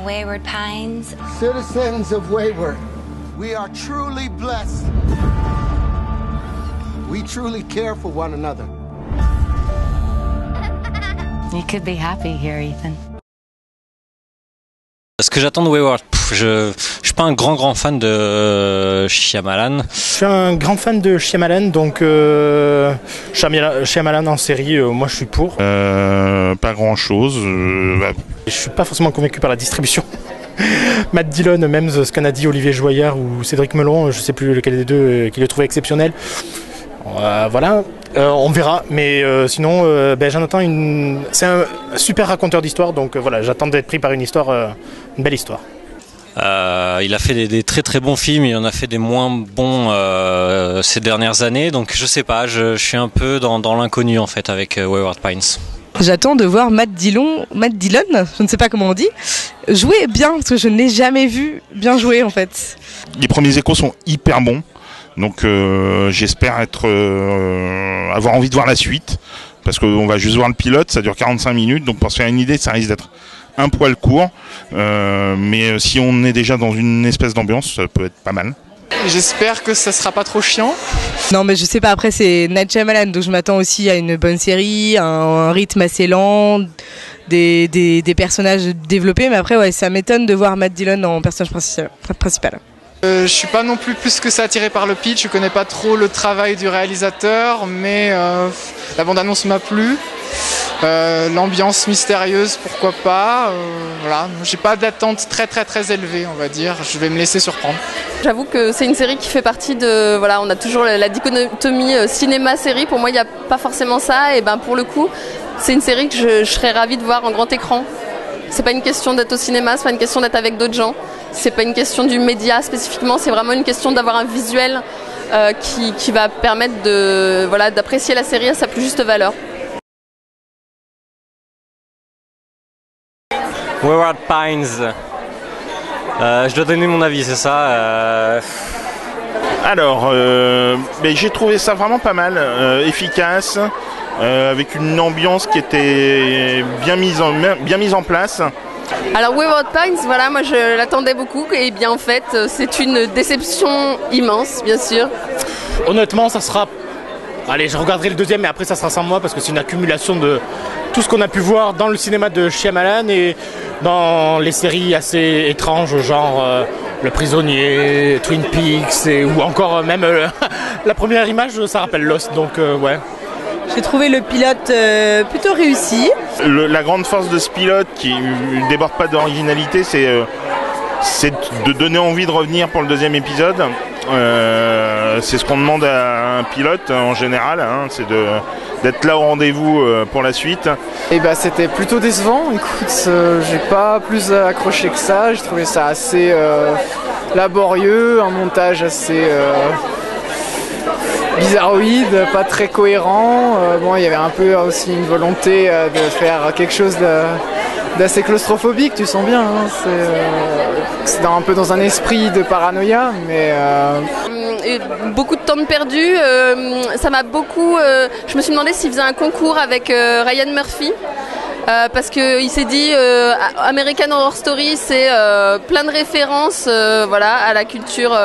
Wayward Pines. Citizens of Wayward, we are truly blessed. We truly care for one another. You could be happy here, Ethan. Ce que j'attends de Wayward, je suis pas un grand fan de Shyamalan. Je suis un grand fan de Shyamalan, donc Shyamalan en série, moi je suis pour. Pas grand chose. Je suis pas forcément convaincu par la distribution. Matt Dillon, même ce qu'en a dit Olivier Joyard ou Cédric Melon, je sais plus lequel des deux, qui le trouvait exceptionnel. Voilà, on verra, mais sinon j'en attends c'est un super raconteur d'histoire, donc voilà, j'attends d'être pris par une belle histoire. Il a fait des très bons films, il en a fait des moins bons ces dernières années, donc je sais pas, je suis un peu dans l'inconnu en fait avec Wayward Pines. J'attends de voir Matt Dillon, je ne sais pas comment on dit, jouer bien, parce que je ne l'ai jamais vu bien jouer en fait. Les premiers échos sont hyper bons. Donc j'espère avoir envie de voir la suite, parce qu'on va juste voir le pilote, ça dure 45 minutes, donc pour se faire une idée, ça risque d'être un poil court, mais si on est déjà dans une espèce d'ambiance, ça peut être pas mal. J'espère que ça sera pas trop chiant. Non mais je sais pas, après c'est Night Shyamalan, donc je m'attends aussi à une bonne série, un rythme assez lent, des personnages développés, mais après ouais, ça m'étonne de voir Matt Dillon en personnage principal. Je suis pas non plus que ça attiré par le pitch, je connais pas trop le travail du réalisateur, mais la bande-annonce m'a plu. L'ambiance mystérieuse, pourquoi pas. Voilà, j'ai pas d'attente très élevée, on va dire. Je vais me laisser surprendre. J'avoue que c'est une série qui fait partie de... Voilà, on a toujours la dichotomie cinéma-série. Pour moi, il n'y a pas forcément ça. Et ben pour le coup, c'est une série que je serais ravie de voir en grand écran. C'est pas une question d'être au cinéma, c'est pas une question d'être avec d'autres gens. C'est pas une question du média spécifiquement, c'est vraiment une question d'avoir un visuel qui va permettre d'apprécier la série à sa plus juste valeur. Wayward Pines, je dois donner mon avis, c'est ça Alors, j'ai trouvé ça vraiment pas mal, efficace, avec une ambiance qui était bien mise en place. Alors Wayward Pines, voilà, moi je l'attendais beaucoup et bien en fait c'est une déception immense, bien sûr. Honnêtement, ça sera... Allez, je regarderai le deuxième, mais après ça sera sans moi, parce que c'est une accumulation de tout ce qu'on a pu voir dans le cinéma de Shyamalan et dans les séries assez étranges, genre Le Prisonnier, Twin Peaks, ou encore même la première image, ça rappelle Lost, donc ouais. J'ai trouvé le pilote plutôt réussi. La grande force de ce pilote, qui ne déborde pas d'originalité, c'est de donner envie de revenir pour le deuxième épisode. C'est ce qu'on demande à un pilote en général, hein, c'est d'être là au rendez-vous pour la suite. Et c'était plutôt décevant. Écoute, j'ai pas plus accroché que ça. J'ai trouvé ça assez laborieux, un montage assez bizarroïde, pas très cohérent. Il y avait un peu aussi une volonté de faire quelque chose d'assez claustrophobique, tu sens bien. Hein, c'est un peu dans un esprit de paranoïa, mais... Beaucoup de temps de perdu, ça m'a beaucoup... je me suis demandé s'il faisait un concours avec Ryan Murphy. Parce qu'il s'est dit American Horror Story, c'est plein de références à la culture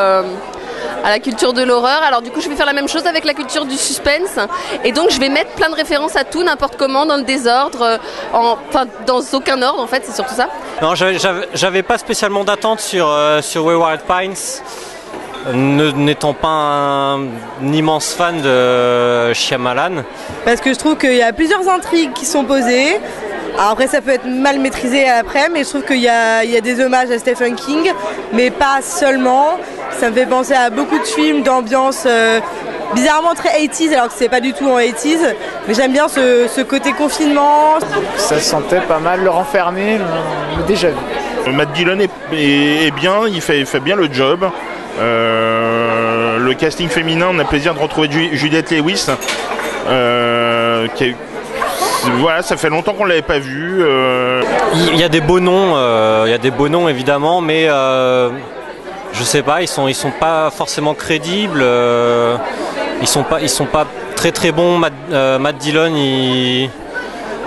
de l'horreur. Alors du coup je vais faire la même chose avec la culture du suspense, et donc je vais mettre plein de références à tout, n'importe comment, dans le désordre, dans aucun ordre en fait, c'est surtout ça. Non, j'avais pas spécialement d'attente sur Wayward Pines, n'étant pas un immense fan de Shyamalan. Parce que je trouve qu'il y a plusieurs intrigues qui sont posées. Alors après ça peut être mal maîtrisé après, mais je trouve qu'il y a des hommages à Stephen King, mais pas seulement. Ça me fait penser à beaucoup de films d'ambiance bizarrement très 80s, alors que c'est pas du tout en 80s. Mais j'aime bien ce côté confinement. Ça sentait pas mal le renfermer, le déjà vu. Matt Dillon est bien, il fait bien le job. Le casting féminin, on a plaisir de retrouver Juliette Lewis, voilà, ça fait longtemps qu'on l'avait pas vu. Il y a des beaux noms, évidemment, mais je sais pas, ils sont pas forcément crédibles. Ils sont pas très bons. Matt Dillon,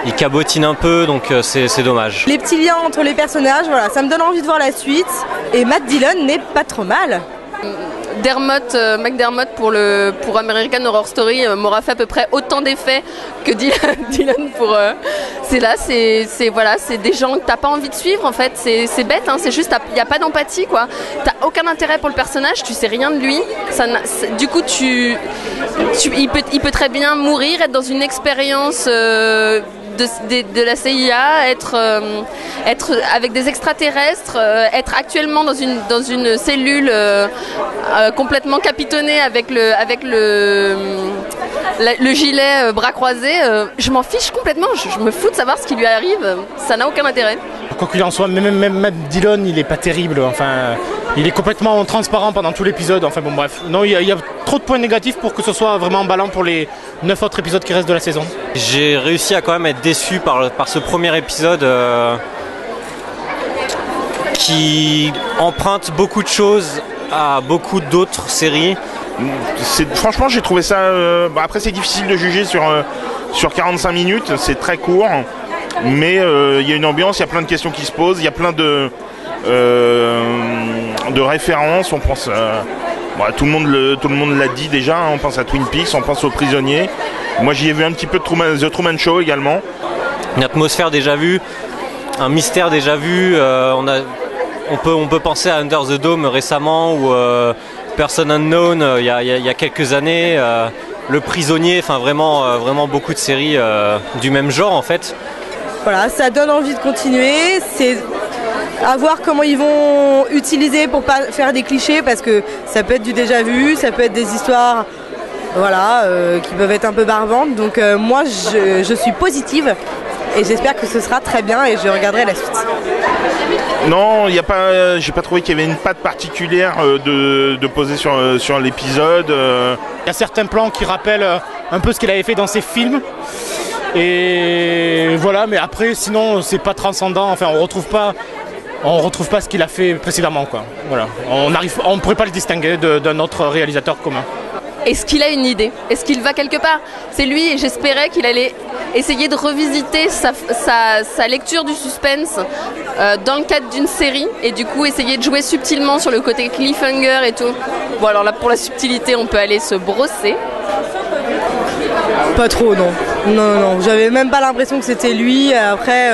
il cabotine un peu, donc c'est dommage. Les petits liens entre les personnages, voilà, ça me donne envie de voir la suite. Et Matt Dillon n'est pas trop mal. McDermott pour American Horror Story m'aura fait à peu près autant d'effets que Dillon pour. C'est des gens que t'as pas envie de suivre en fait. C'est bête, hein, c'est juste il y a pas d'empathie quoi. T'as aucun intérêt pour le personnage, tu sais rien de lui. Du coup il peut très bien mourir, être dans une expérience. De la CIA, être avec des extraterrestres, être actuellement dans une cellule complètement capitonnée avec le gilet bras croisés. Je m'en fiche complètement, je me fous de savoir ce qui lui arrive, ça n'a aucun intérêt. Quoi qu'il en soit, même Matt Dillon, il est pas terrible. Enfin, il est complètement transparent pendant tout l'épisode. Enfin bon, bref. Non, il y a trop de points négatifs pour que ce soit vraiment emballant pour les 9 autres épisodes qui restent de la saison. J'ai réussi à quand même être déçu par ce premier épisode qui emprunte beaucoup de choses à beaucoup d'autres séries. Franchement, j'ai trouvé ça... après, c'est difficile de juger sur 45 minutes. C'est très court. Mais il y a une ambiance, il y a plein de questions qui se posent, il y a plein de références. On pense, tout le monde l'a dit déjà. Hein, on pense à Twin Peaks, on pense aux prisonniers. Moi, j'y ai vu un petit peu de The Truman Show également. Une atmosphère déjà vue, un mystère déjà vu. On peut penser à Under the Dome récemment ou Person Unknown il y a quelques années. Le prisonnier, enfin vraiment beaucoup de séries du même genre en fait. Voilà, ça donne envie de continuer, c'est à voir comment ils vont utiliser pour pas faire des clichés parce que ça peut être du déjà vu, ça peut être des histoires qui peuvent être un peu barbantes. Donc moi je suis positive et j'espère que ce sera très bien et je regarderai la suite. Non, j'ai pas trouvé qu'il y avait une patte particulière de poser sur l'épisode. Il y a certains plans qui rappellent un peu ce qu'il avait fait dans ses films. Et voilà, mais après, sinon, c'est pas transcendant. Enfin, on retrouve pas ce qu'il a fait précédemment, quoi. Voilà, on pourrait pas le distinguer d'un autre réalisateur commun. Est-ce qu'il a une idée? Est-ce qu'il va quelque part? C'est lui et j'espérais qu'il allait essayer de revisiter sa lecture du suspense dans le cadre d'une série et du coup essayer de jouer subtilement sur le côté cliffhanger et tout. Bon alors là pour la subtilité on peut aller se brosser. Pas trop non. Non, j'avais même pas l'impression que c'était lui. Après,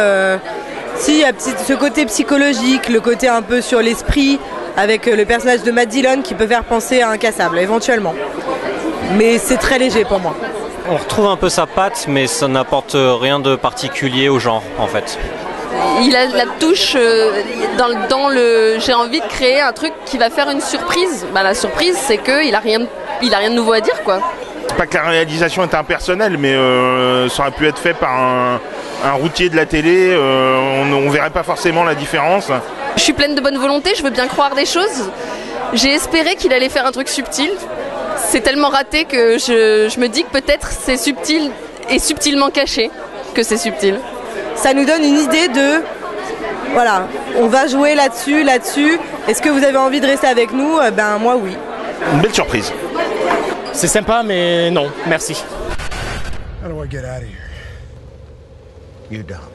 si, il y a ce côté psychologique, le côté un peu sur l'esprit avec le personnage de Matt Dillon qui peut faire penser à Incassable éventuellement. Mais c'est très léger pour moi. On retrouve un peu sa patte, mais ça n'apporte rien de particulier au genre, en fait. Il a la touche j'ai envie de créer un truc qui va faire une surprise. Bah, la surprise, c'est qu'il a rien de nouveau à dire, quoi. C'est pas que la réalisation est impersonnelle, mais ça aurait pu être fait par un routier de la télé. On verrait pas forcément la différence. Je suis pleine de bonne volonté, je veux bien croire des choses. J'ai espéré qu'il allait faire un truc subtil. C'est tellement raté que je me dis que peut-être c'est subtil et subtilement caché que c'est subtil. Ça nous donne une idée de... Voilà, on va jouer là-dessus. Est-ce que vous avez envie de rester avec nous? Ben moi oui. Une belle surprise. C'est sympa mais non, merci. How do I get out of here? You don't.